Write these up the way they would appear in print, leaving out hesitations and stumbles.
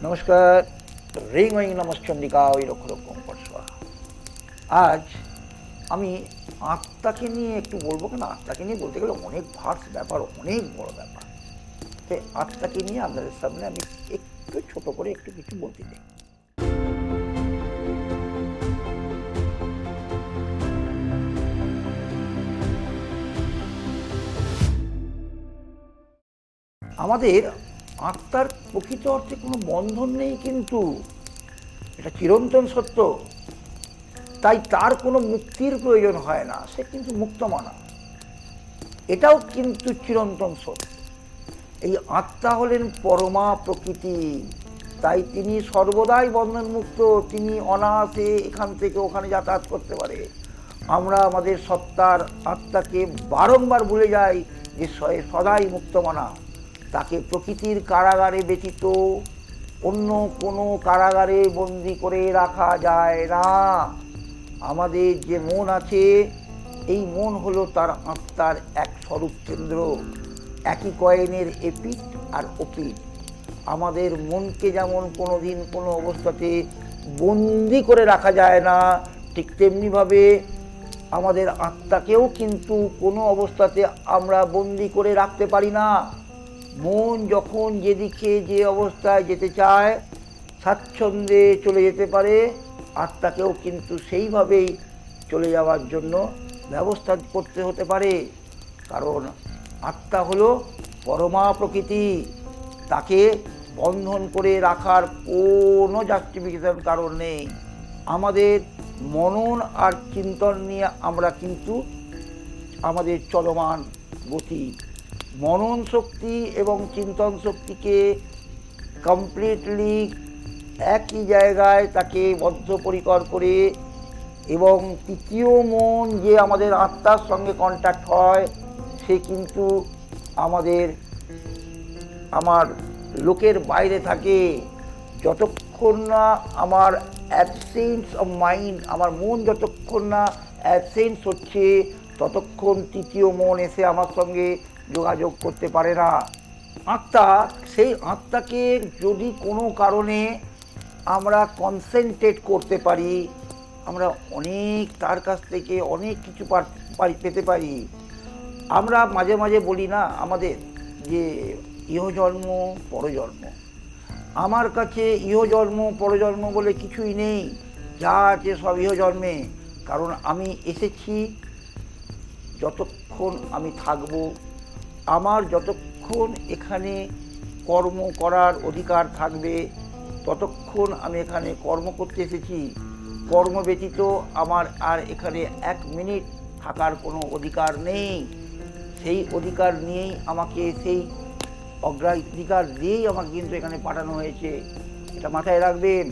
নমস্কার। রিং ওইং নমশ্চন্ডিকা ওই রকম পরশোয়া। আজ আমি আত্মাকে নিয়ে একটু বলবো, কেন আত্মাকে নিয়ে বলতে গেলে অনেক ভার্স ব্যাপার, অনেক বড় ব্যাপার। তাই আত্মাকে নিয়ে আপনাদের সামনে আমি একটু ছোট করে একটু কিছু বলতে চাই। আমাদের আত্মার প্রকৃত অর্থে কোনো বন্ধন নেই, কিন্তু এটা চিরন্তন সত্য। তাই তার কোনো মুক্তির প্রয়োজন হয় না, সে কিন্তু মুক্তমানা। এটাও কিন্তু চিরন্তন সত্য। এই আত্মা হলেন পরমা প্রকৃতি, তাই তিনি সর্বদাই বন্ধনমুক্ত। তিনি অনায়াসে এখান থেকে ওখানে যাতায়াত করতে পারে। আমরা আমাদের সত্তার আত্মাকে বারংবার ভুলে যাই যে সদাই মুক্তমানা। তাকে প্রকৃতির কারাগারে ব্যতীত অন্য কোনো কারাগারে বন্দি করে রাখা যায় না। আমাদের যে মন আছে, এই মন হলো তার আত্মার এক স্বরূপ কেন্দ্র, একই কয়েনের এপিঠ আর ওপিঠ। আমাদের মনকে যেমন কোনো দিন কোনো অবস্থাতে বন্দি করে রাখা যায় না, ঠিক তেমনিভাবে আমাদের আত্মাকেও কিন্তু কোনো অবস্থাতে আমরা বন্দি করে রাখতে পারি না। মন যখন যেদিকে যে অবস্থায় যেতে চায় স্বাচ্ছন্দ্যে চলে যেতে পারে, আত্মাকেও কিন্তু সেইভাবেই চলে যাওয়ার জন্য ব্যবস্থা করতে হতে পারে। কারণ আত্মা হলো পরমা প্রকৃতি, তাকে বন্ধন করে রাখার কোনো জাস্টিফিকেশন কারণ নেই। আমাদের মনন আর চিন্তন নিয়ে আমরা কিন্তু আমাদের চলমান গতি, মনন শক্তি এবং চিন্তন শক্তিকে কমপ্লিটলি একই জায়গায় তাকে বদ্ধপরিকর করে, এবং তৃতীয় মন যে আমাদের আত্মার সঙ্গে কন্ট্যাক্ট হয়, সে কিন্তু আমার লোকের বাইরে থাকে। যতক্ষণ না আমার অ্যাবসেন্স অফ মাইন্ড, আমার মন যতক্ষণ না অ্যাবসেন্স হচ্ছে, ততক্ষণ তৃতীয় মন এসে আমার সঙ্গে যোগাযোগ করতে পারে না। আত্মা, সেই আত্মাকে যদি কোনো কারণে আমরা কনসেন্ট্রেট করতে পারি, আমরা অনেক তার কাছ থেকে অনেক কিছু পেতে পারি। আমরা মাঝে মাঝে বলি না আমাদের যে ইহজন্ম পরজন্ম। আমার কাছে ইহজন্ম পরজন্ম বলে কিছুই নেই, যা আছে সব ইহজন্মে। কারণ আমি এসেছি, যতক্ষণ আমি থাকব, আমার যতক্ষণ এখানে কর্ম করার অধিকার থাকবে, ততক্ষণ আমি এখানে কর্ম করতে এসেছি। কর্ম ব্যতীত আমার আর এখানে 1 মিনিট থাকার কোনো অধিকার নেই। সেই অধিকার নিয়েই আমাকে, সেই অগ্রাধিকার দিয়েই আমাকে কিন্তু এখানে পাঠানো হয়েছে। এটা মাথায় রাখবেন।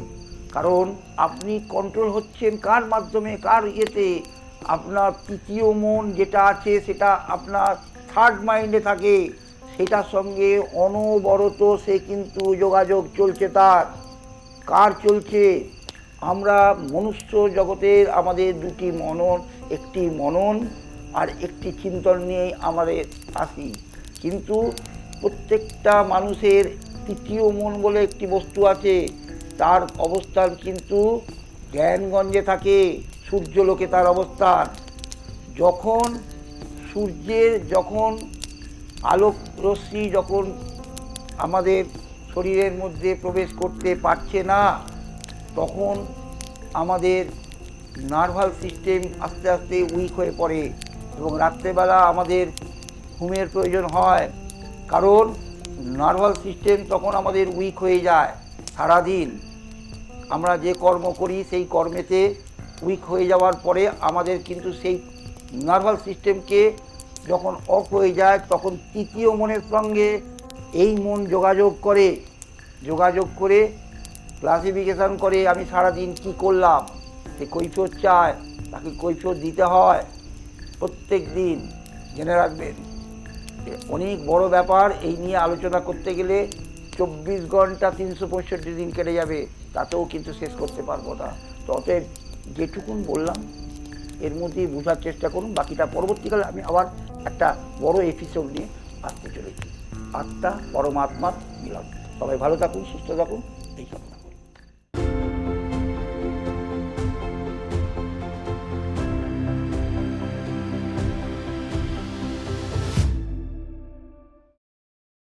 কারণ আপনি কন্ট্রোল হচ্ছেন কার মাধ্যমে, কার ইয়েতে? আপনার তৃতীয় মন যেটা আছে, সেটা আপনার থার্ড মাইন্ডে থাকে, সেটার সঙ্গে অনবরত সে কিন্তু যোগাযোগ চলছে। তার কার চলছে? আমরা মনুষ্য জগতের আমাদের দুটি মনন, একটি মনন আর একটি চিন্তন নিয়েই আমাদের আসি। কিন্তু প্রত্যেকটা মানুষের তৃতীয় মন বলে একটি বস্তু আছে, তার অবস্থান কিন্তু জ্ঞানগঞ্জে থাকে, সূর্যলোকে তার অবস্থান। যখন সূর্যের আলোক রশ্মি যখন আমাদের শরীরের মধ্যে প্রবেশ করতে পারছে না, তখন আমাদের নার্ভাল সিস্টেম আস্তে আস্তে উইক হয়ে পড়ে, এবং রাত্রেবেলা আমাদের ঘুমের প্রয়োজন হয়। কারণ নার্ভাল সিস্টেম তখন আমাদের উইক হয়ে যায়। সারাদিন আমরা যে কর্ম করি, সেই কর্মেতে উইক হয়ে যাওয়ার পরে আমাদের কিন্তু সেই নার্ভাল সিস্টেমকে যখন অফ হয়ে যায়, তখন তৃতীয় মনের সঙ্গে এই মন যোগাযোগ করে ক্লাসিফিকেশান করে আমি সারাদিন কি করলাম, সে কৈফিয়ত চায়, তাকে কৈফিয়ত দিতে হয় প্রত্যেক দিন। জেনে রাখবেন, অনেক বড় ব্যাপার। এই নিয়ে আলোচনা করতে গেলে 24 ঘন্টা 365 দিন কেটে যাবে, তাতেও কিন্তু শেষ করতে পারবো না। তো অতএব যেটুকুন বললাম এর মধ্যেই বোঝার চেষ্টা করুন। বাকিটা পরবর্তীকালে আমি আবার একটা বড় এপিসোড নিয়ে আসতে চলেছি। আত্মা পরমাত্মার মিলন। সবাই ভালো থাকুন, সুস্থ থাকুন। এইসব